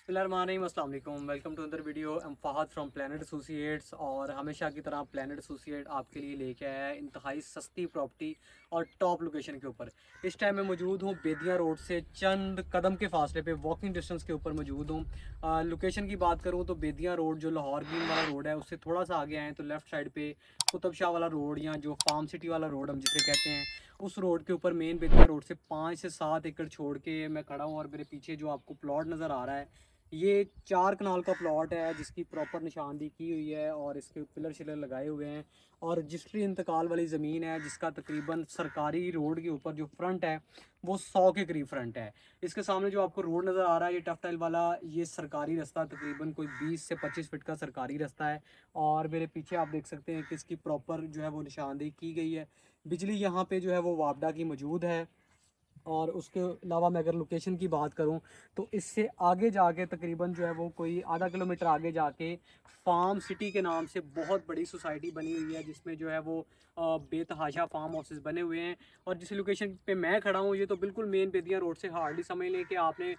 अस्सलाम वालेकुम, welcome to other video. Am Fahad from Planet Associates. और हमेशा की तरह प्लैनेट एसोसिएट आपके लिए लेके आया है इंतहाई सस्ती प्रॉपर्टी और टॉप लोकेशन के ऊपर। इस टाइम मैं मौजूद हूँ बेदिया रोड से चंद कदम के फासले पे, वॉकिंग डिस्टेंस के ऊपर मौजूद हूँ। लोकेशन की बात करूँ तो बेदिया रोड जो लाहौर ग्रीन वाला रोड है उससे थोड़ा सा आगे आएँ तो लेफ़्ट साइड पे कुतुब शाह वाला रोड, या जो फार्म सिटी वाला रोड हम जिसे कहते हैं, उस रोड के ऊपर मेन बेदिया रोड से 5 से 7 एकड़ छोड़ के मैं खड़ा हूँ। और मेरे पीछे जो आपको प्लॉट नज़र आ रहा है, ये 4 कनाल का प्लॉट है जिसकी प्रॉपर निशानदी की हुई है और इसके पिलर शिलर लगाए हुए हैं। और रजिस्ट्री इंतकाल वाली ज़मीन है जिसका तकरीबन सरकारी रोड के ऊपर जो फ्रंट है वो 100 के करीब फ्रंट है। इसके सामने जो आपको रोड नज़र आ रहा है ये टफ टाइल वाला, ये सरकारी रास्ता तकरीबन कोई 20 से 25 फीट का सरकारी रास्ता है। और मेरे पीछे आप देख सकते हैं कि इसकी प्रॉपर जो है वो निशानदेही की गई है। बिजली यहाँ पे जो है वो वापडा की मौजूद है। और उसके अलावा मैं अगर लोकेशन की बात करूं तो इससे आगे जाके तकरीबन जो है वो कोई आधा किलोमीटर आगे जाके फार्म सिटी के नाम से बहुत बड़ी सोसाइटी बनी हुई है जिसमें जो है वो बेतहाशा फार्म हाउसेस बने हुए हैं। और जिस लोकेशन पे मैं खड़ा हूँ ये तो बिल्कुल मेन बेदिया रोड से हार्डली समझ लें कि आपने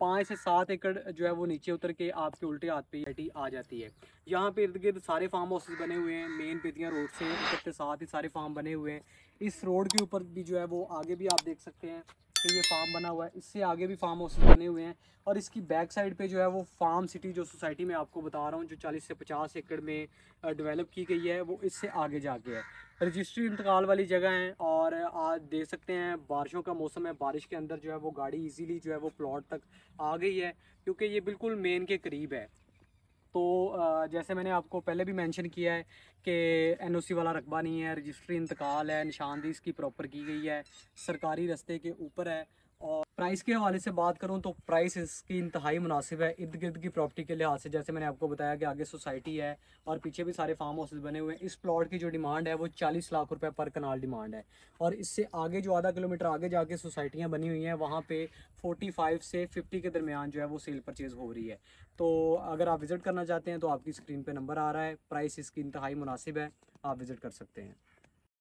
5 से 7 एकड़ जो है वो नीचे उतर के आपके उल्टे हाथ पे ये आ जाती है। यहाँ पे इर्द गिर्द सारे फार्म हाउसेस बने हुए हैं, मेन बेदिया रोड से उतरते साथ ही सारे फार्म बने हुए हैं। इस रोड के ऊपर भी जो है वो आगे भी आप देख सकते हैं कि ये फार्म बना हुआ है, इससे आगे भी फार्म हाउसेस बने हुए हैं। और इसकी बैक साइड पे जो है वो फार्म सिटी जो सोसाइटी मैं आपको बता रहा हूँ जो 40 से 50 एकड़ में डेवलप की गई है वो इससे आगे जाके है। रजिस्ट्री इंतकाल वाली जगह है और आज देख सकते हैं बारिशों का मौसम है, बारिश के अंदर जो है वो गाड़ी इजीली जो है वो प्लॉट तक आ गई है क्योंकि ये बिल्कुल मेन के करीब है। तो जैसे मैंने आपको पहले भी मेंशन किया है कि एनओसी वाला रकबा नहीं है, रजिस्ट्री इंतकाल है, निशानदी इसकी प्रॉपर की गई है, सरकारी रास्ते के ऊपर है। और प्राइस के हवाले से बात करूं तो प्राइस इसकी इंतहाई मुनासिब है इर्द गिर्द की प्रॉपर्टी के लिहाज से। जैसे मैंने आपको बताया कि आगे सोसाइटी है और पीछे भी सारे फार्म हाउसेस बने हुए हैं। इस प्लॉट की जो डिमांड है वो 40 लाख रुपए पर कनाल डिमांड है। और इससे आगे जो आधा किलोमीटर आगे जाके सोसाइटियाँ बनी हुई हैं वहाँ पे 45 से 50 के दरमियान जो है वो सेल परचेज़ हो रही है। तो अगर आप विज़िट करना चाहते हैं तो आपकी स्क्रीन पे नंबर आ रहा है, प्राइस इसकी इंतहाई मुनासिब है, आप विज़िट कर सकते हैं।